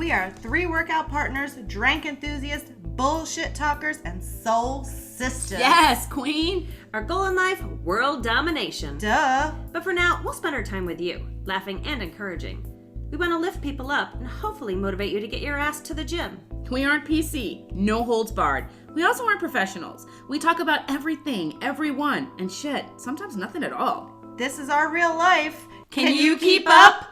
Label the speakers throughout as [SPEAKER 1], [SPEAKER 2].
[SPEAKER 1] We are 3 workout partners, drank enthusiasts, bullshit talkers, and soul sisters.
[SPEAKER 2] Yes, queen. Our goal in life, world domination.
[SPEAKER 1] Duh.
[SPEAKER 2] But for now, we'll spend our time with you, laughing and encouraging. We want to lift people up and hopefully motivate you to get your ass to the gym.
[SPEAKER 3] We aren't PC, no holds barred. We also aren't professionals. We talk about everything, everyone, and shit, sometimes nothing at all.
[SPEAKER 1] This is our real life.
[SPEAKER 3] Can you keep up?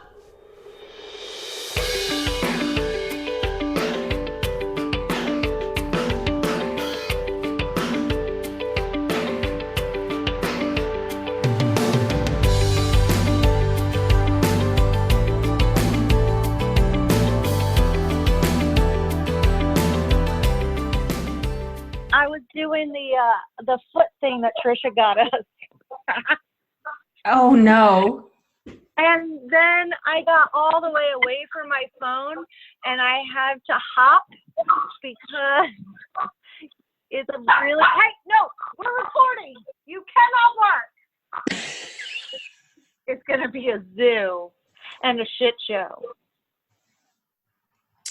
[SPEAKER 4] I was doing the foot thing that Trisha got us.
[SPEAKER 5] Oh no.
[SPEAKER 4] And then I got all the way away from my phone and I had to hop because it's a really, hey, no, we're recording. You cannot bark. It's going to be a zoo and a shit show.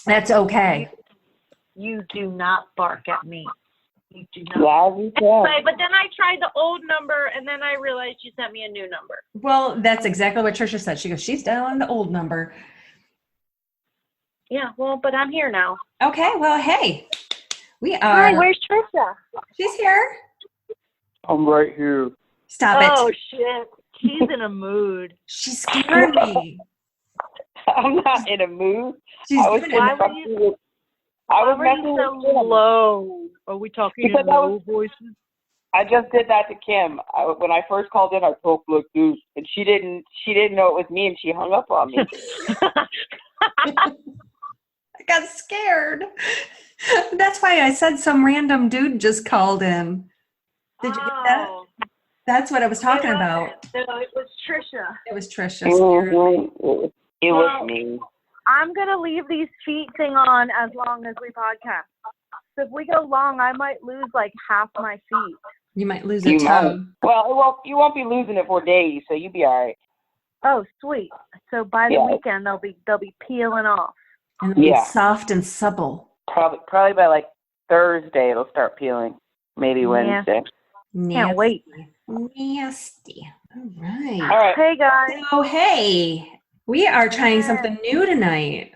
[SPEAKER 5] That's okay.
[SPEAKER 4] You do not bark at me. You do not.
[SPEAKER 6] Yeah, we can.
[SPEAKER 4] But then I tried the old number and then I realized you sent me a new number.
[SPEAKER 5] Well, that's exactly what Trisha said. She goes, she's dialing the old number.
[SPEAKER 4] Yeah, well, but I'm here now.
[SPEAKER 5] Okay, well, hey. We are.
[SPEAKER 4] Hi, where's Trisha?
[SPEAKER 5] She's here.
[SPEAKER 6] I'm right here.
[SPEAKER 5] Stop
[SPEAKER 4] Oh,
[SPEAKER 5] it.
[SPEAKER 4] shit. She's in a mood.
[SPEAKER 5] She scared me.
[SPEAKER 6] I'm not in a mood.
[SPEAKER 5] She's
[SPEAKER 6] I was
[SPEAKER 5] good.
[SPEAKER 4] Why
[SPEAKER 6] messing
[SPEAKER 4] were
[SPEAKER 6] with-
[SPEAKER 4] you,
[SPEAKER 6] I
[SPEAKER 4] why
[SPEAKER 6] was
[SPEAKER 4] were
[SPEAKER 6] messing
[SPEAKER 4] you
[SPEAKER 6] with
[SPEAKER 4] so
[SPEAKER 6] Kim.
[SPEAKER 4] low? Are we talking
[SPEAKER 6] Because
[SPEAKER 4] in
[SPEAKER 6] I
[SPEAKER 4] low
[SPEAKER 6] was-
[SPEAKER 4] voices?
[SPEAKER 6] I just did that to Kim. When I first called in, I talked like this, and she didn't know it was me, and she hung up on me.
[SPEAKER 5] I got scared. That's why I said some random dude just called in. Did you get that?
[SPEAKER 4] Oh,
[SPEAKER 5] That's what I was talking
[SPEAKER 4] it
[SPEAKER 5] about.
[SPEAKER 4] wasn't. No, it was Trisha.
[SPEAKER 5] It was Trisha. Scared.
[SPEAKER 6] Mhm. It was
[SPEAKER 4] Well,
[SPEAKER 6] me.
[SPEAKER 4] I'm going to leave these feet thing on as long as we podcast. So if we go long, I might lose like half my feet.
[SPEAKER 5] You might lose a
[SPEAKER 6] You might.
[SPEAKER 5] toe.
[SPEAKER 6] Well, you won't be losing it for days, so you'll be all right.
[SPEAKER 4] Oh, sweet. So by the
[SPEAKER 6] Yeah.
[SPEAKER 4] weekend, they'll be peeling off.
[SPEAKER 5] And it'll be
[SPEAKER 6] Yeah.
[SPEAKER 5] soft and supple.
[SPEAKER 6] Probably by like Thursday it'll start peeling. Maybe
[SPEAKER 4] Yeah.
[SPEAKER 6] Wednesday.
[SPEAKER 4] Can't wait.
[SPEAKER 5] Nasty. All right.
[SPEAKER 6] All right.
[SPEAKER 4] Hey, guys.
[SPEAKER 5] So, hey, we are trying something new tonight.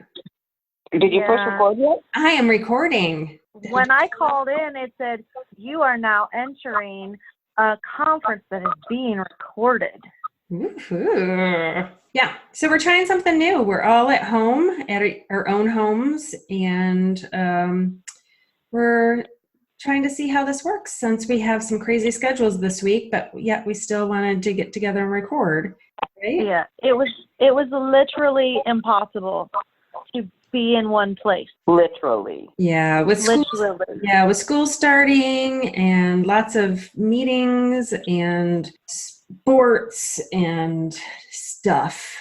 [SPEAKER 6] Did you push
[SPEAKER 4] Yeah.
[SPEAKER 6] record yet?
[SPEAKER 5] I am recording.
[SPEAKER 4] When I called in, it said, you are now entering a conference that is being recorded.
[SPEAKER 5] Woohoo. Yeah, so we're trying something new. We're all at home, at our own homes, and we're trying to see how this works since we have some crazy schedules this week, but yet we still wanted to get together and record, right?
[SPEAKER 4] Yeah, it was literally impossible to be in one place.
[SPEAKER 6] Literally.
[SPEAKER 5] Yeah, with school,
[SPEAKER 4] Literally.
[SPEAKER 5] with school starting and lots of meetings and sports and stuff.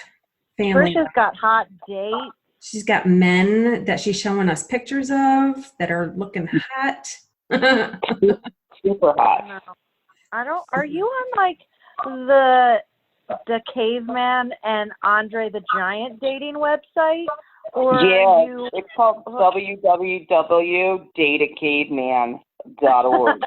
[SPEAKER 5] Family.
[SPEAKER 4] Trisha's got hot dates.
[SPEAKER 5] She's got men that she's showing us pictures of that are looking hot.
[SPEAKER 6] Super hot.
[SPEAKER 4] No, I don't. Are you on like the caveman and Andre the Giant dating website, or
[SPEAKER 6] Yeah,
[SPEAKER 4] are you?
[SPEAKER 6] it's called www.datacaveman.org.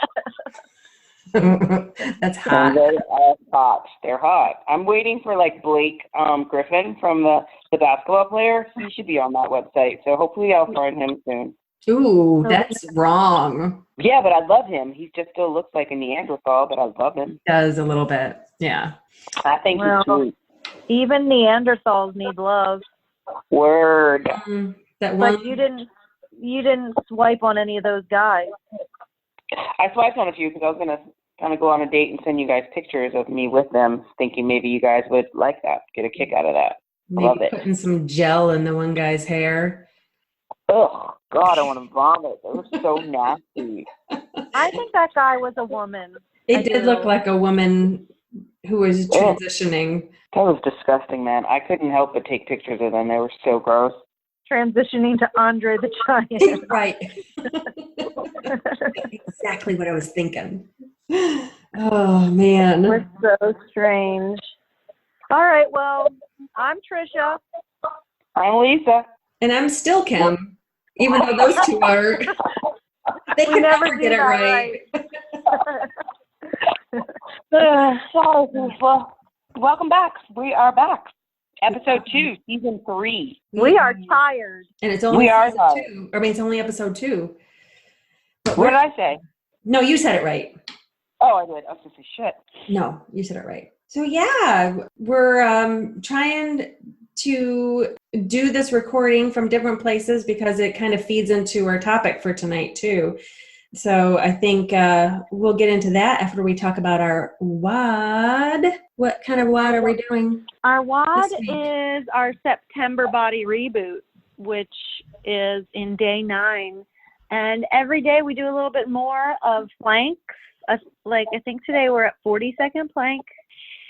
[SPEAKER 5] That's
[SPEAKER 6] And
[SPEAKER 5] hot.
[SPEAKER 6] they are hot. They're hot. I'm waiting for like Blake Griffin from the basketball player. He should be on that website. So hopefully I'll find him soon.
[SPEAKER 5] Ooh, that's wrong.
[SPEAKER 6] Yeah, but I love him. He just still looks like a Neanderthal, but I love him.
[SPEAKER 5] Does a little bit. Yeah.
[SPEAKER 6] I think
[SPEAKER 4] Well,
[SPEAKER 6] he's sweet.
[SPEAKER 4] Even Neanderthals need love.
[SPEAKER 6] Word.
[SPEAKER 5] That one.
[SPEAKER 4] But you didn't swipe on any of those guys.
[SPEAKER 6] I swiped on a few because I was going to kind of go on a date and send you guys pictures of me with them, thinking maybe you guys would like that, get a kick out of that. Love
[SPEAKER 5] Maybe
[SPEAKER 6] it.
[SPEAKER 5] putting some gel in the one guy's hair.
[SPEAKER 6] Oh, God, I want to vomit. It was so nasty.
[SPEAKER 4] I think that guy was a woman.
[SPEAKER 5] It
[SPEAKER 4] I
[SPEAKER 5] did
[SPEAKER 4] do.
[SPEAKER 5] look like a woman who was transitioning.
[SPEAKER 6] That was disgusting, man. I couldn't help but take pictures of them. They were so gross.
[SPEAKER 4] Transitioning to Andre the Giant.
[SPEAKER 5] Right. Exactly what I was thinking. Oh, man.
[SPEAKER 4] It was so strange. All right, well, I'm Trisha.
[SPEAKER 6] I'm Lisa.
[SPEAKER 5] And I'm still Kim, even though those two are. They
[SPEAKER 4] We
[SPEAKER 5] can
[SPEAKER 4] never
[SPEAKER 5] never
[SPEAKER 4] do
[SPEAKER 5] get it
[SPEAKER 4] that
[SPEAKER 5] right.
[SPEAKER 6] Sorry. Well, welcome back. We are back. Episode 2, season 3.
[SPEAKER 4] We are tired.
[SPEAKER 5] And it's only
[SPEAKER 6] We are
[SPEAKER 5] season 2. I mean, it's only episode 2. But
[SPEAKER 6] What did I say?
[SPEAKER 5] No, you said it right.
[SPEAKER 6] Oh, I did. I was going to say shit.
[SPEAKER 5] No, you said it right. So yeah, we're trying to do this recording from different places because it kind of feeds into our topic for tonight too. So I think we'll get into that after we talk about our WOD. What kind of WOD are we doing?
[SPEAKER 4] Our WOD
[SPEAKER 5] This week.
[SPEAKER 4] is our September body reboot, which is in day 9. And every day we do a little bit more of planks. Like I think today we're at 40-second plank,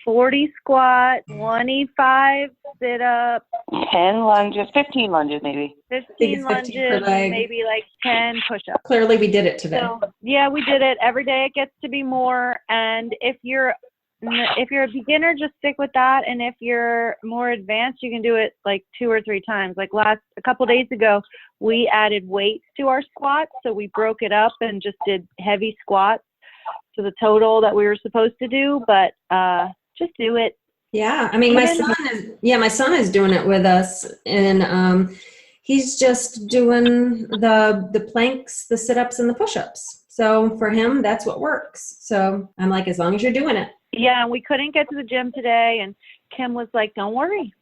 [SPEAKER 4] 40 squat, 25 sit up,
[SPEAKER 6] 10 lunges, 15 lunges maybe.
[SPEAKER 4] 15
[SPEAKER 5] it's 15 per
[SPEAKER 4] lunges,
[SPEAKER 5] leg.
[SPEAKER 4] maybe like 10 push-ups.
[SPEAKER 5] Clearly we did it today.
[SPEAKER 4] So yeah, we did it. Every day it gets to be more. And if you're a beginner, just stick with that. And if you're more advanced, you can do it like 2 or 3 times. Like a couple days ago, we added weights to our squats. So we broke it up and just did heavy squats to the total that we were supposed to do. But just do it.
[SPEAKER 5] Yeah, I mean, my son is doing it with us, and he's just doing the planks, the sit-ups, and the push-ups. So for him, that's what works. So I'm like, as long as you're doing it.
[SPEAKER 4] Yeah, we couldn't get to the gym today, and Kim was like, don't worry,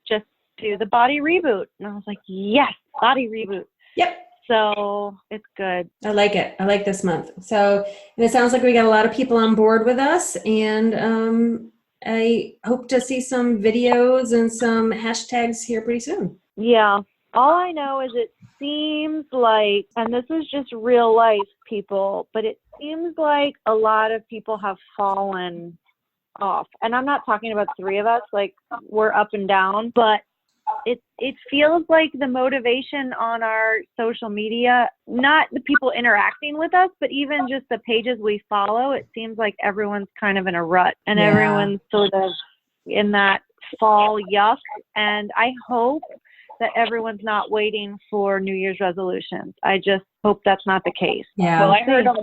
[SPEAKER 4] just do the body reboot. And I was like, yes, body reboot.
[SPEAKER 5] Yep.
[SPEAKER 4] So it's good.
[SPEAKER 5] I like it. I like this month. So, and it sounds like we got a lot of people on board with us, and I hope to see some videos and some hashtags here pretty soon.
[SPEAKER 4] Yeah. All I know is it seems like, and this is just real life people, but it seems like a lot of people have fallen off. And I'm not talking about 3 of us, like we're up and down, but it feels like the motivation on our social media, not the people interacting with us, but even just the pages we follow, it seems like everyone's kind of in a rut and everyone's sort of in that fall yuck. And I hope that everyone's not waiting for New Year's resolutions. I just hope that's not the case.
[SPEAKER 5] Yeah.
[SPEAKER 6] Well, I heard on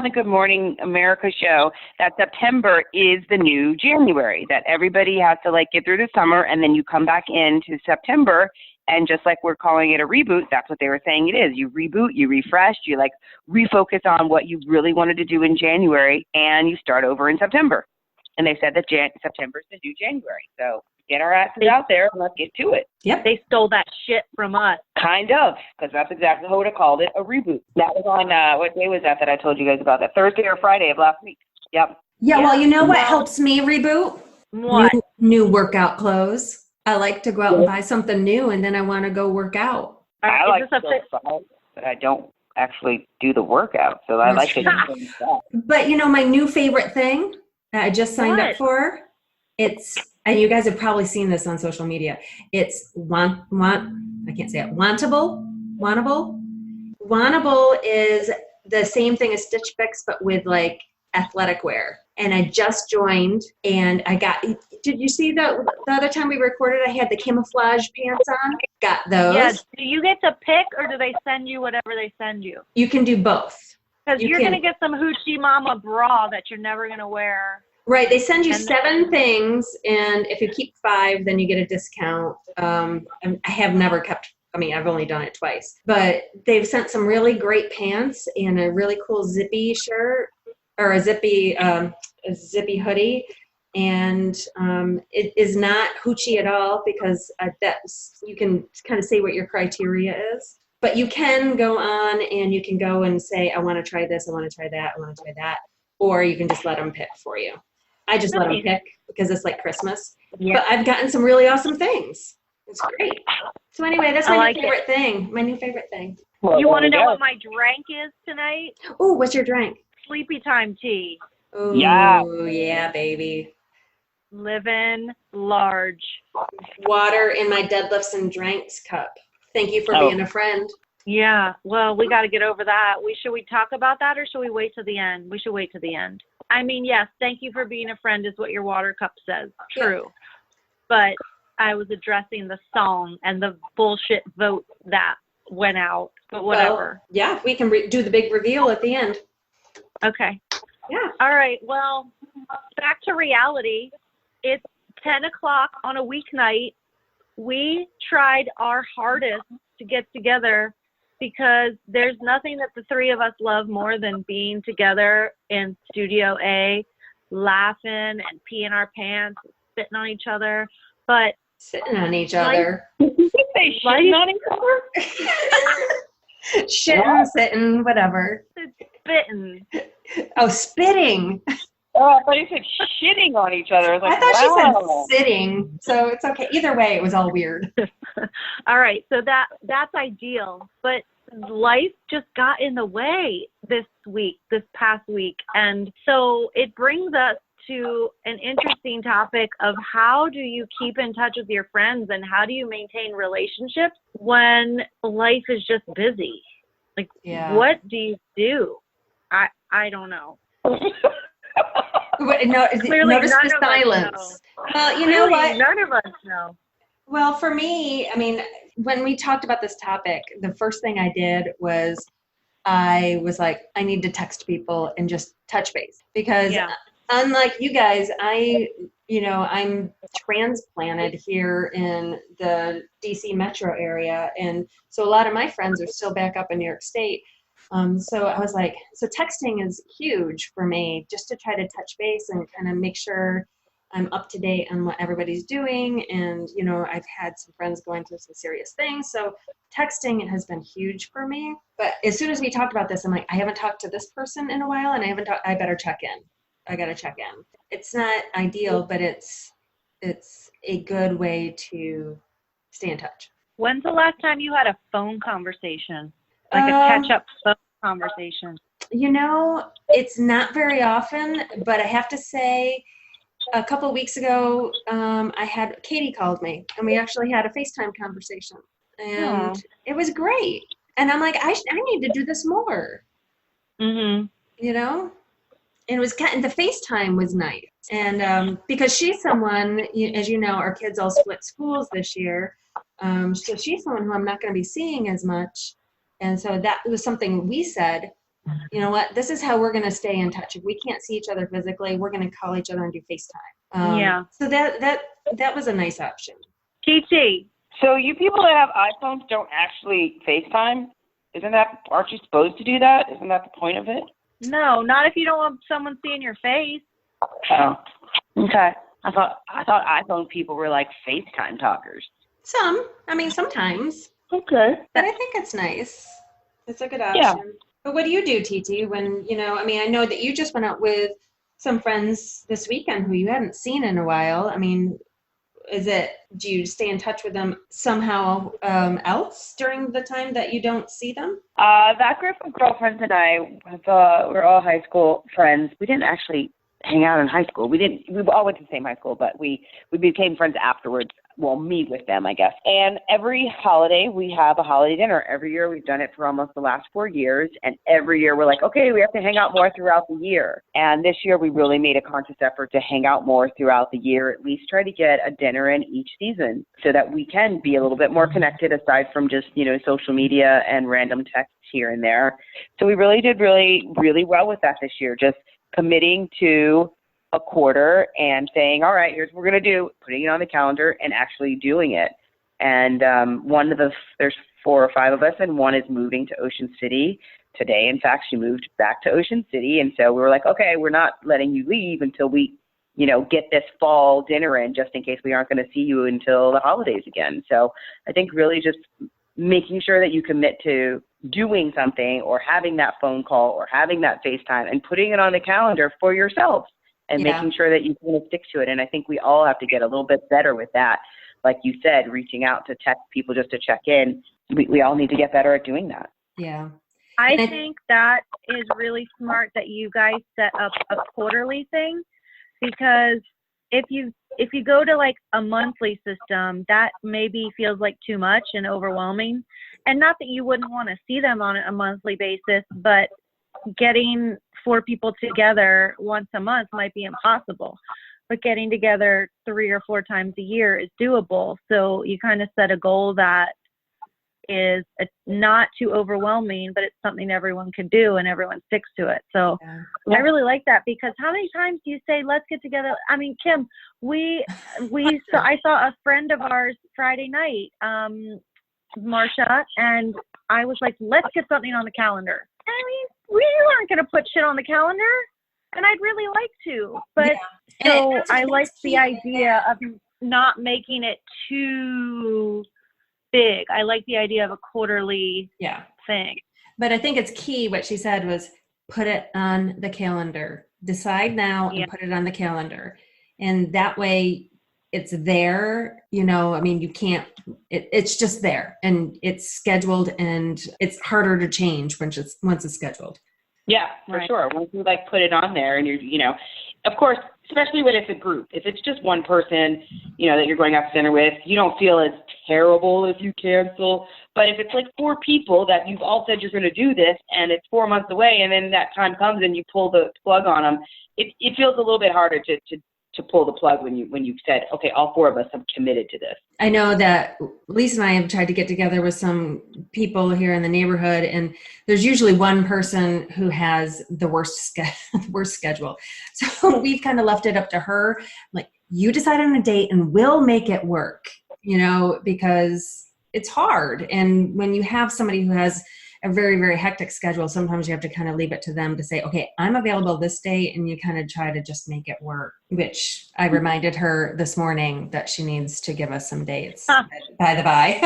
[SPEAKER 6] the Good Morning America show that September is the new January, that everybody has to like get through the summer and then you come back into September, and just like we're calling it a reboot, that's what they were saying it is. You reboot, you refresh, you like refocus on what you really wanted to do in January, and you start over in September. And they said that September is the new January. So get our asses out there and let's get to it.
[SPEAKER 5] Yep.
[SPEAKER 4] They stole that shit from us.
[SPEAKER 6] Kind of, because that's exactly how I would have called it, a reboot. That was on, what day was that I told you guys about that? Thursday or Friday of last week. Yep.
[SPEAKER 5] Yeah, well, you know what helps me reboot?
[SPEAKER 4] What?
[SPEAKER 5] New workout clothes. I like to go out and buy something new, and then I want to go work out.
[SPEAKER 6] I like to go outside, but I don't actually do the workout, so I like to do things that.
[SPEAKER 5] But you know, my new favorite thing that I just signed up for, and you guys have probably seen this on social media. It's I can't say it. Wantable. Wantable is the same thing as Stitch Fix, but with like athletic wear. And I just joined, and did you see the other time we recorded, I had the camouflage pants on? Got those.
[SPEAKER 4] Yeah. Do you get to pick, or do they send you whatever they send you?
[SPEAKER 5] You can do both.
[SPEAKER 4] Because you're going to get some Hoochie Mama bra that you're never going to wear.
[SPEAKER 5] Right. They send you 7 things, and if you keep 5, then you get a discount. I have never I've only done it twice. But they've sent some really great pants and a really cool zippy shirt, or a zippy hoodie. And it is not Hoochie at all, because you can kind of say what your criteria is. But you can go on and you can go and say, I want to try this, I want to try that, I want to try that. Or you can just let them pick for you. I just let them pick because it's like Christmas. Yeah. But I've gotten some really awesome things. It's great. So anyway, that's my new favorite thing. My new favorite thing.
[SPEAKER 6] Well,
[SPEAKER 4] you want to know what my drink is tonight?
[SPEAKER 5] Oh, what's your drink?
[SPEAKER 4] Sleepy time tea.
[SPEAKER 5] Oh, yeah, baby.
[SPEAKER 4] Living large.
[SPEAKER 5] Water in my deadlifts and drinks cup. Thank you for being a friend.
[SPEAKER 4] Yeah, well, we got to get over that. Should we talk about that, or should we wait till the end? We should wait till the end. I mean, yes, thank you for being a friend is what your water cup says. True. Yeah. But I was addressing the song and the bullshit vote that went out, but whatever.
[SPEAKER 5] Well, yeah, we can do the big reveal at the end.
[SPEAKER 4] Okay.
[SPEAKER 5] Yeah.
[SPEAKER 4] All right. Well, back to reality. It's 10 o'clock on a weeknight. We tried our hardest to get together because there's nothing that the three of us love more than being together in Studio A, laughing and peeing our pants, spitting on each other. But
[SPEAKER 5] Sitting on each other.
[SPEAKER 6] Did you say shitting on each other?
[SPEAKER 5] Shitting, sitting, whatever.
[SPEAKER 4] spitting.
[SPEAKER 5] Oh, spitting.
[SPEAKER 6] Oh, I thought you said shitting on each other. I was like,
[SPEAKER 5] I thought
[SPEAKER 6] wow.
[SPEAKER 5] she said sitting, so it's okay. Either way, it was all weird.
[SPEAKER 4] All right, so that's ideal, but life just got in the way this past week, and so it brings us to an interesting topic of how do you keep in touch with your friends and how do you maintain relationships when life is just busy? Like, what do you do? I don't know.
[SPEAKER 5] No,
[SPEAKER 4] Clearly,
[SPEAKER 5] notice
[SPEAKER 4] none
[SPEAKER 5] the
[SPEAKER 4] of us
[SPEAKER 5] silence.
[SPEAKER 4] know.
[SPEAKER 5] Well, you know what?
[SPEAKER 4] None of us know.
[SPEAKER 5] Well, for me, I mean, when we talked about this topic, the first thing I did was I was like, I need to text people and just touch base because unlike you guys, I'm transplanted here in the DC metro area. And so a lot of my friends are still back up in New York State. So I was like, so texting is huge for me just to try to touch base and kind of make sure I'm up to date on what everybody's doing. And, I've had some friends going through some serious things. So texting has been huge for me. But as soon as we talked about this, I'm like, I haven't talked to this person in a while and I better check in. I got to check in. It's not ideal, but it's a good way to stay in touch.
[SPEAKER 4] When's the last time you had a phone conversation? Like a catch-up phone conversation?
[SPEAKER 5] It's not very often, but I have to say a couple of weeks ago, Katie called me and we actually had a FaceTime conversation and it was great. And I'm like, I need to do this more, and it was the FaceTime was nice. And because she's someone, as you know, our kids all split schools this year. So she's someone who I'm not going to be seeing as much. And so that was something we said, you know what, this is how we're going to stay in touch. If we can't see each other physically, we're going to call each other and do FaceTime. So that was a nice option.
[SPEAKER 4] TT.
[SPEAKER 6] So you people that have iPhones don't actually FaceTime? Aren't you supposed to do that? Isn't that the point of it?
[SPEAKER 4] No, not if you don't want someone seeing your face.
[SPEAKER 6] Oh, okay. I thought iPhone people were like FaceTime talkers.
[SPEAKER 5] Sometimes.
[SPEAKER 6] Okay.
[SPEAKER 5] But I think it's nice. It's a good option.
[SPEAKER 6] Yeah.
[SPEAKER 5] But what do you do, TT, when, I know that you just went out with some friends this weekend who you hadn't seen in a while. I mean, do you stay in touch with them somehow else during the time that you don't see them?
[SPEAKER 6] That group of girlfriends and I, we're all high school friends. We didn't actually hang out in high school. We all went to the same high school, but we became friends afterwards. Well, me with them, I guess. And every holiday, we have a holiday dinner. Every year, we've done it for almost the last 4 years. And every year, we're like, okay, we have to hang out more throughout the year. And this year, we really made a conscious effort to hang out more throughout the year, at least try to get a dinner in each season so that we can be a little bit more connected aside from just, social media and random texts here and there. So we really did really, really well with that this year, just committing to a quarter and saying, all right, here's what we're going to do, putting it on the calendar and actually doing it. And there's 4 or 5 of us, and one is moving to Ocean City today. In fact, she moved back to Ocean City. And so we were like, okay, we're not letting you leave until we, get this fall dinner in, just in case we aren't going to see you until the holidays again. So I think really just making sure that you commit to doing something or having that phone call or having that FaceTime and putting it on the calendar for yourself. And making sure that you kind of stick to it. And I think we all have to get a little bit better with that. Like you said, reaching out to text people just to check in. We all need to get better at doing that.
[SPEAKER 5] Yeah.
[SPEAKER 4] I think that is really smart that you guys set up a quarterly thing, because if you go to like a monthly system, that maybe feels like too much and overwhelming. And not that you wouldn't want to see them on a monthly basis, but getting 4 people together once a month might be impossible. but getting together 3 or 4 times a year is doable. So you kind of set a goal that is not too overwhelming, but it's something everyone can do and everyone sticks to it. So I really like that, because how many times do you say, let's get together? I mean, Kim, I saw a friend of ours Friday night, Marsha, and I was like, let's get something on the calendar. I mean, we aren't going to put shit on the calendar, and I'd really like to, but so I like the idea of not making it too big. I like the idea of a quarterly thing.
[SPEAKER 5] But I think it's key. What she said was put it on the calendar. Decide now and put it on the calendar. And that way it's there, you know, I mean, you can't, it's just there and it's scheduled, and it's harder to change once it's scheduled.
[SPEAKER 6] Yeah, for sure. Once you like put it on there, and you know, of course, especially when it's a group. If it's just one person, you know, that you're going out to dinner with, you don't feel as terrible if you cancel. But if it's like 4 people that you've all said you're going to do this, and it's 4 months away, and then that time comes and you pull the plug on them, it feels a little bit harder to pull the plug when you've said, okay, all 4 of us have committed to this.
[SPEAKER 5] I know that Lisa and I have tried to get together with some people here in the neighborhood, and there's usually one person who has the worst schedule. So we've kind of left it up to her. Like, you decide on a date and we'll make it work, you know, because it's hard. And when you have somebody who has a very, very hectic schedule, sometimes you have to kind of leave it to them to say, okay, I'm available this day, and you kind of try to just make it work, which I reminded her this morning that she needs to give us some dates, by the by.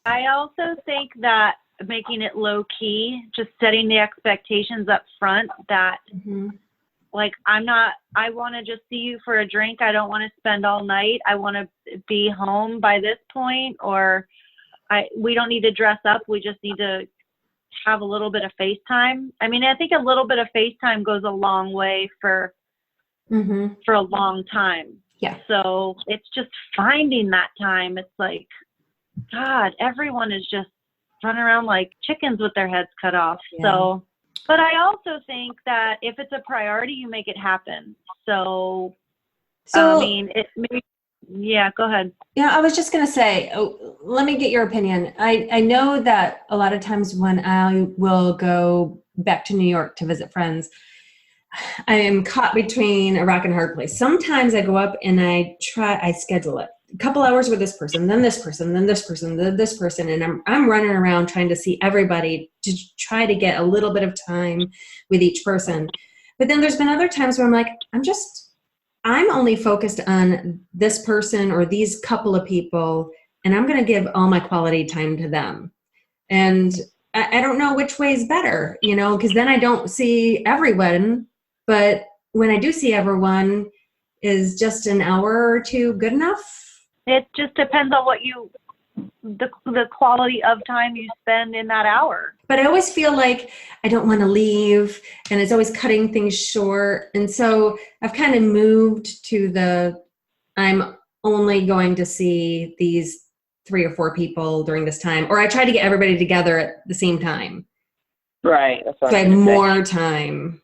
[SPEAKER 4] I also think that making it low key, just setting the expectations up front that like, I want to just see you for a drink. I don't want to spend all night. I want to be home by this point, or we don't need to dress up. We just need to have a little bit of FaceTime. I mean, I think a little bit of FaceTime goes a long way for a long time.
[SPEAKER 5] Yeah.
[SPEAKER 4] So it's just finding that time. It's like, God, everyone is just running around like chickens with their heads cut off.
[SPEAKER 5] Yeah.
[SPEAKER 4] So, but I also think that if it's a priority, you make it happen. So I mean, yeah, go ahead.
[SPEAKER 5] Yeah, I was just going to say, let me get your opinion. I know that a lot of times when I will go back to New York to visit friends, I am caught between a rock and a hard place. Sometimes I go up and I schedule it. A couple hours with this person, then this person, then this person, then this person. And I'm running around trying to see everybody to try to get a little bit of time with each person. But then there's been other times where I'm like, I'm only focused on this person or these couple of people, and I'm going to give all my quality time to them. And I don't know which way is better, you know, because then I don't see everyone. But when I do see everyone, is just an hour or 2 good enough?
[SPEAKER 4] It just depends on the quality of time you spend in that hour.
[SPEAKER 5] But I always feel like I don't want to leave, and it's always cutting things short. And so I've kind of moved to I'm only going to see these 3 or 4 people during this time, or I try to get everybody together at the same time.
[SPEAKER 6] Right. That's what
[SPEAKER 5] so I have more time.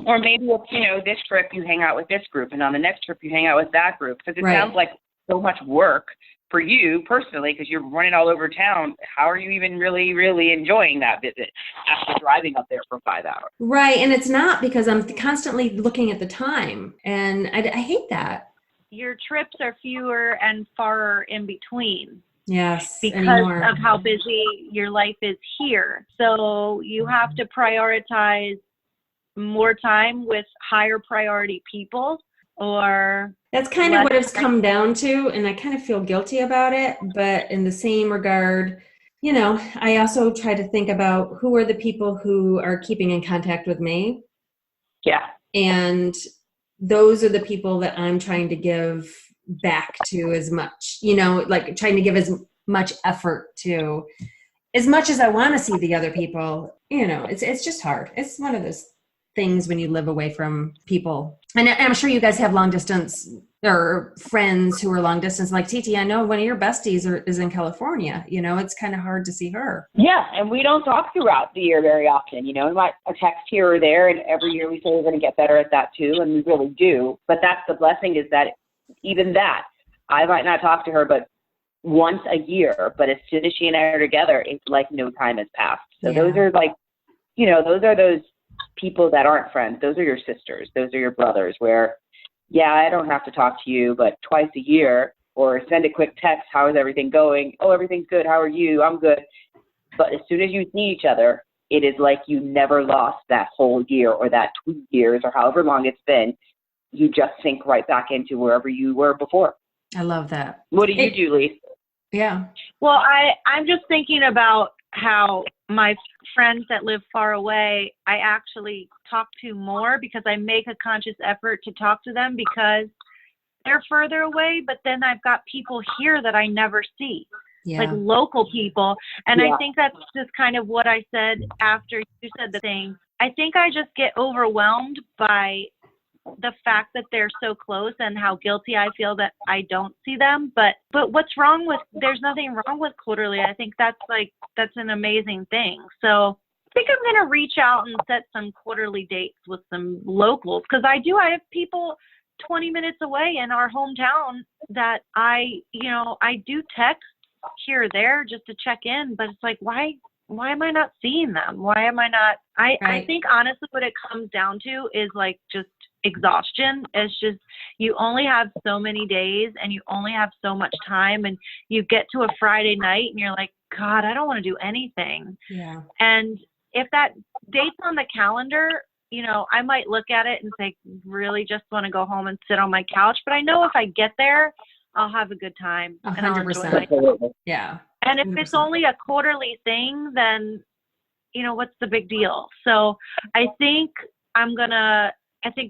[SPEAKER 6] Or maybe if, you know, this trip you hang out with this group, and on the next trip you hang out with that group, because it sounds like so much work for you personally, because you're running all over town. How are you even really, really enjoying that visit after driving up there for 5 hours?
[SPEAKER 5] Right. And it's not, because I'm constantly looking at the time, and I hate that.
[SPEAKER 4] Your trips are fewer and far in between.
[SPEAKER 5] Yes.
[SPEAKER 4] Because of how busy your life is here. So you have to prioritize more time with higher priority people, or
[SPEAKER 5] that's kind of what it's come down to, and I kind of feel guilty about it. But in the same regard, you know, I also try to think about who are the people who are keeping in contact with me.
[SPEAKER 6] Yeah.
[SPEAKER 5] And those are the people that I'm trying to give back to as much, you know, like trying to give as much effort to, as much as I want to see the other people. You know, it's just hard. It's one of those things when you live away from people. And I'm sure you guys have long distance or friends who are long distance. Like Titi, I know one of your besties is in California. You know, it's kind of hard to see her.
[SPEAKER 6] Yeah, and we don't talk throughout the year very often. You know, we might a text here or there, and every year we say we're going to get better at that too, and we really do. But that's the blessing, is that even that, I might not talk to her but once a year, but as soon as she and I are together, it's like no time has passed. So those are like, you know, those are those people that aren't friends. Those are your sisters. Those are your brothers where, yeah, I don't have to talk to you, but twice a year, or send a quick text. How is everything going? Oh, everything's good. How are you? I'm good. But as soon as you see each other, it is like you never lost that whole year or that 2 years or however long it's been. You just sink right back into wherever you were before.
[SPEAKER 5] I love that.
[SPEAKER 6] What do you do, Lee?
[SPEAKER 5] Yeah.
[SPEAKER 4] Well, I'm just thinking about how my friends that live far away, I actually talk to more because I make a conscious effort to talk to them because they're further away, but then I've got people here that I never see, like local people. And I think that's just kind of what I said after you said the thing. I think I just get overwhelmed by the fact that they're so close and how guilty I feel that I don't see them. But what's wrong with, there's nothing wrong with quarterly. I think that's an amazing thing. So I think I'm going to reach out and set some quarterly dates with some locals, because I have people 20 minutes away in our hometown that I do text here or there just to check in, but it's like, why am I not seeing them? Why am I not? I think honestly what it comes down to is like just exhaustion. It's just, you only have so many days and you only have so much time, and you get to a Friday night and you're like, God, I don't want to do anything.
[SPEAKER 5] Yeah.
[SPEAKER 4] And if that date's on the calendar, you know, I might look at it and say, really just want to go home and sit on my couch. But I know if I get there, I'll have a good time.
[SPEAKER 5] 100%. Yeah.
[SPEAKER 4] And if it's only a quarterly thing, then, you know, what's the big deal? So I think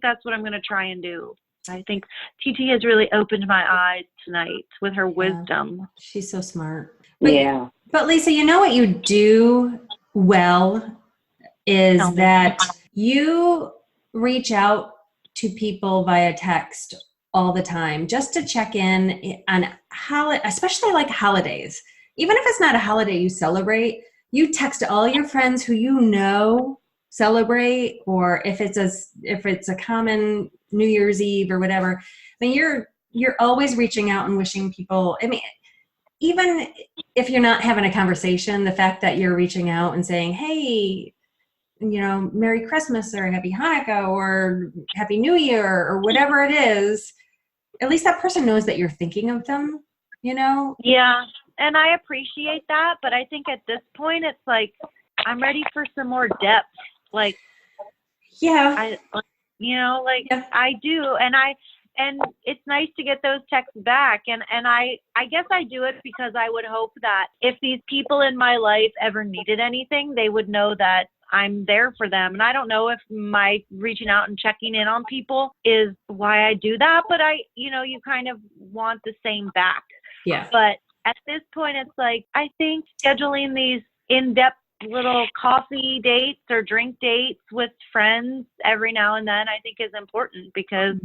[SPEAKER 4] that's what I'm going to try and do. I think TT has really opened my eyes tonight with her wisdom.
[SPEAKER 5] She's so smart.
[SPEAKER 6] But
[SPEAKER 5] Lisa, you know what you do well is that you reach out to people via text all the time just to check in on especially like holidays. Even if it's not a holiday you celebrate, you text all your friends who you know celebrate, or if it's a common New Year's Eve or whatever. I mean, you're always reaching out and wishing people. I mean, even if you're not having a conversation, the fact that you're reaching out and saying, hey, you know, Merry Christmas or Happy Hanukkah or Happy New Year or whatever it is, at least that person knows that you're thinking of them, you know?
[SPEAKER 4] Yeah. And I appreciate that. But I think at this point, it's like, I'm ready for some more depth. Like, I do. And it's nice to get those texts back. And I guess I do it because I would hope that if these people in my life ever needed anything, they would know that I'm there for them. And I don't know if my reaching out and checking in on people is why I do that, but you kind of want the same back.
[SPEAKER 5] Yeah.
[SPEAKER 4] But at this point, it's like, I think scheduling these in-depth little coffee dates or drink dates with friends every now and then, I think is important because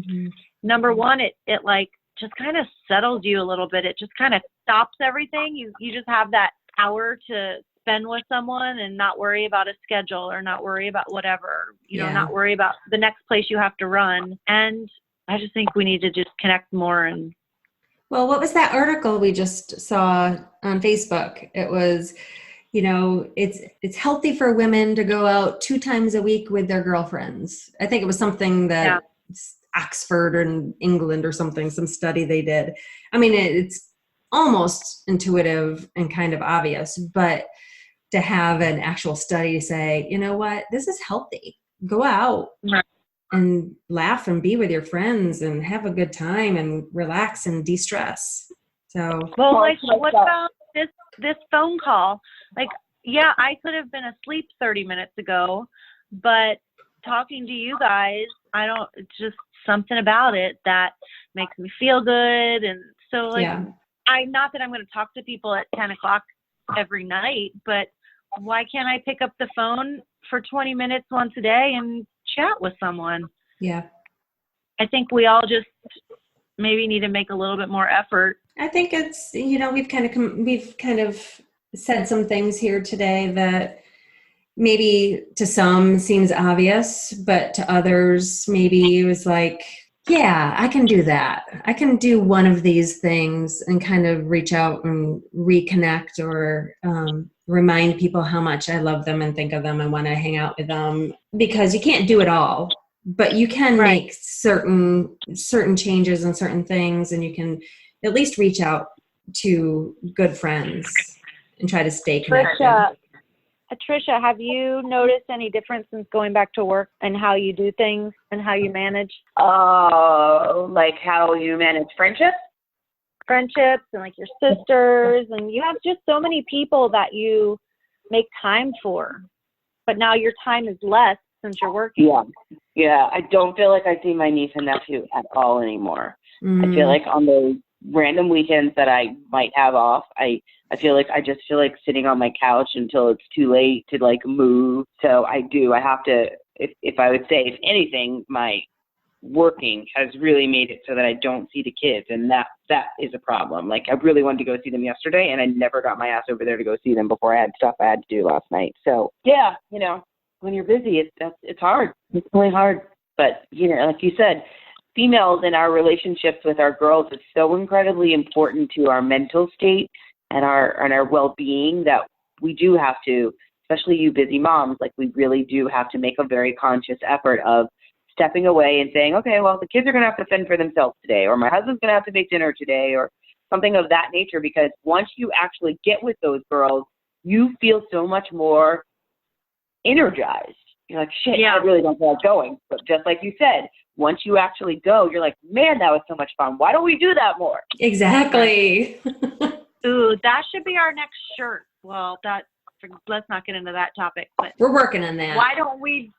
[SPEAKER 4] number one, it like just kind of settles you a little bit. It just kind of stops everything. You just have that hour to spend with someone and not worry about a schedule or not worry about whatever, not worry about the next place you have to run. And I just think we need to just connect more. And
[SPEAKER 5] well, what was that article we just saw on Facebook? It was, you know, it's healthy for women to go out 2 times a week with their girlfriends. I think it was something that Oxford or in England or something, some study they did. I mean, it's almost intuitive and kind of obvious, but to have an actual study say, you know what, this is healthy. Go out and laugh and be with your friends and have a good time and relax and de-stress. So,
[SPEAKER 4] well, like, what about this phone call? Like, yeah, I could have been asleep 30 minutes ago, but talking to you guys, it's just something about it that makes me feel good. And so, like, not that I'm going to talk to people at 10 o'clock every night, but why can't I pick up the phone for 20 minutes once a day and chat with someone?
[SPEAKER 5] Yeah.
[SPEAKER 4] I think we all just maybe need to make a little bit more effort.
[SPEAKER 5] I think it's, we've kind of said some things here today that maybe to some seems obvious, but to others maybe it was like, yeah, I can do that. I can do one of these things and kind of reach out and reconnect or remind people how much I love them and think of them and want to hang out with them, because you can't do it all, but you can make certain changes and certain things, and you can at least reach out to good friends and try to stay connected.
[SPEAKER 4] Trisha, have you noticed any difference since going back to work and how you do things and how you manage?
[SPEAKER 6] Like how you manage friendships?
[SPEAKER 4] Friendships and like your sisters, and you have just so many people that you make time for, but now your time is less since you're working.
[SPEAKER 6] Yeah. I don't feel like I see my niece and nephew at all anymore. I feel like on those random weekends that I might have off, I feel like I just feel like sitting on my couch until it's too late to like move. So I have to, if I would say, if anything, my working has really made it so that I don't see the kids, and that is a problem. Like, I really wanted to go see them yesterday, and I never got my ass over there to go see them before I had stuff I had to do last night. So yeah, when you're busy, it's hard. It's really hard. But like you said, females in our relationships with our girls is so incredibly important to our mental state and our well-being that we do have to, especially you busy moms, like we really do have to make a very conscious effort of stepping away and saying, okay, well, the kids are going to have to fend for themselves today, or my husband's going to have to make dinner today, or something of that nature, because once you actually get with those girls, you feel so much more energized. You're like, shit, I really don't feel like going. But just like you said, once you actually go, you're like, man, that was so much fun. Why don't we do that more?
[SPEAKER 5] Exactly.
[SPEAKER 4] Ooh, that should be our next shirt. Well, let's not get into that topic, but
[SPEAKER 5] we're working on that.
[SPEAKER 4] Why don't we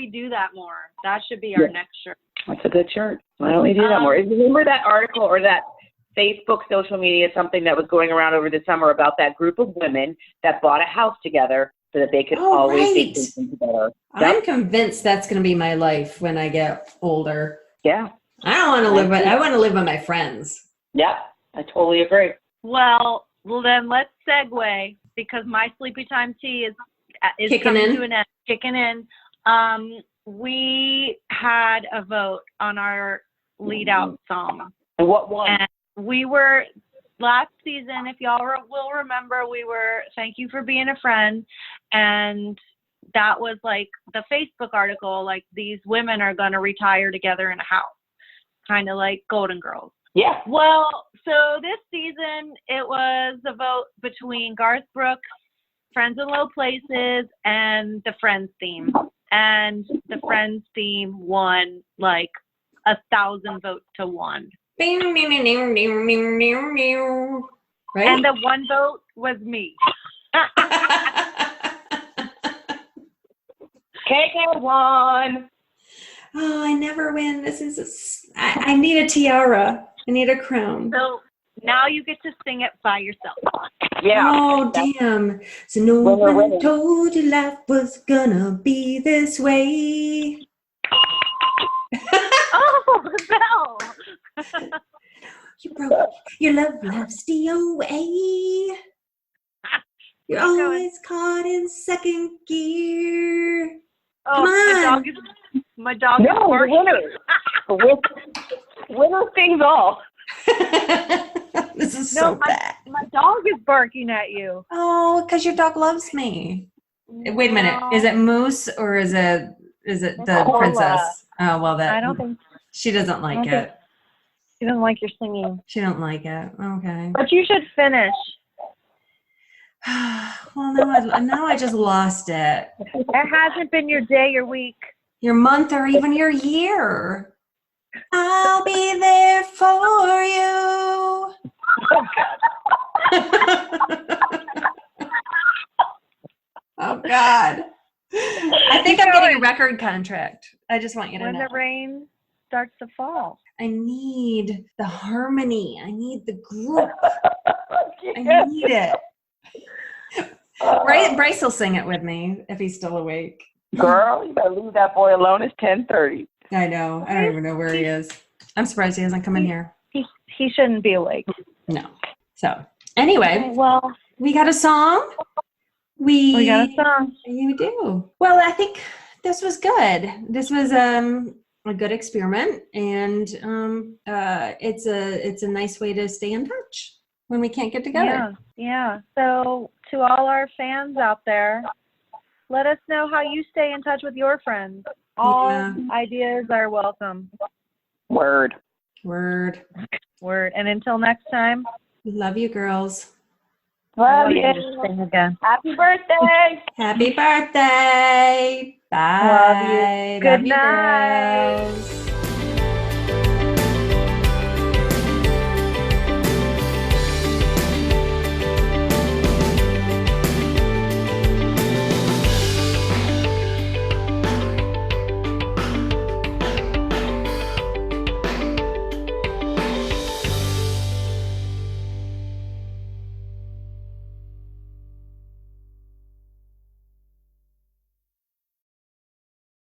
[SPEAKER 4] do that more? That should be our next shirt.
[SPEAKER 6] That's a good shirt. Why don't we do that more? Remember that article or that Facebook social media, something that was going around over the summer about that group of women that bought a house together so that they could always be sleeping together?
[SPEAKER 5] I'm convinced that's going to be my life when I get older.
[SPEAKER 6] Yeah.
[SPEAKER 5] I don't want to live with, I want to live with my friends.
[SPEAKER 6] Yeah, I totally agree.
[SPEAKER 4] Well, then let's segue, because my sleepy time tea is
[SPEAKER 5] kicking
[SPEAKER 4] coming
[SPEAKER 5] in.
[SPEAKER 4] to an end, kicking in. We had a vote on our lead out song.
[SPEAKER 6] And what won?
[SPEAKER 4] And we were, last season, if y'all will remember, we were Thank You for Being a Friend. And that was like the Facebook article, like these women are going to retire together in a house, kind of like Golden Girls.
[SPEAKER 6] Yeah.
[SPEAKER 4] Well, so this season it was a vote between Garth Brooks, Friends in Low Places, and the Friends theme. And the Friends theme won like 1,000 votes to 1.
[SPEAKER 5] Right?
[SPEAKER 4] And the one vote was me.
[SPEAKER 6] KK won.
[SPEAKER 5] Oh, I never win. This is, I need a tiara. I need a crown.
[SPEAKER 4] So now you get to sing it by yourself.
[SPEAKER 6] Yeah.
[SPEAKER 5] Oh, damn. So no one told you life was gonna be this way.
[SPEAKER 4] Oh, no.
[SPEAKER 5] You broke your love life's DOA. You're always caught in second gear.
[SPEAKER 4] Oh,
[SPEAKER 5] Come on.
[SPEAKER 4] My dog is barking.
[SPEAKER 6] Winner sings all.
[SPEAKER 5] This is so bad.
[SPEAKER 4] My dog is barking at you.
[SPEAKER 5] Oh, because your dog loves me. Wait a minute. Is it Moose or is it the
[SPEAKER 4] Cola.
[SPEAKER 5] princess? Oh, well,
[SPEAKER 4] I don't think
[SPEAKER 5] she doesn't like it.
[SPEAKER 4] she doesn't like your singing.
[SPEAKER 5] She don't like it. Okay.
[SPEAKER 4] But you should finish.
[SPEAKER 5] Well, now I just lost it.
[SPEAKER 4] It hasn't been your day or week.
[SPEAKER 5] Your month or even your year. I'll be there for you. Oh, God. I think I'm getting a record contract. I just want you to know.
[SPEAKER 4] When the rain starts to fall.
[SPEAKER 5] I need the harmony. I need the group. I need it. Bryce will sing it with me if he's still awake.
[SPEAKER 6] Girl, you better leave that boy alone. It's 10:30.
[SPEAKER 5] I know. I don't even know where he is. I'm surprised he hasn't come in here.
[SPEAKER 4] He shouldn't be awake.
[SPEAKER 5] No. So anyway,
[SPEAKER 4] Okay, well,
[SPEAKER 5] we got a song.
[SPEAKER 4] we got a song.
[SPEAKER 5] You do. Well, I think this was good. This was a good experiment, and it's a nice way to stay in touch when we can't get together.
[SPEAKER 4] Yeah. So to all our fans out there, let us know how you stay in touch with your friends. All ideas are welcome.
[SPEAKER 6] Word.
[SPEAKER 4] And until next time,
[SPEAKER 5] Love you, girls.
[SPEAKER 6] Love
[SPEAKER 4] you.
[SPEAKER 6] you.
[SPEAKER 4] Just sing again.
[SPEAKER 6] Happy birthday.
[SPEAKER 5] Happy birthday. Bye.
[SPEAKER 4] Love you. Good
[SPEAKER 5] Love you,
[SPEAKER 4] night.
[SPEAKER 5] girls.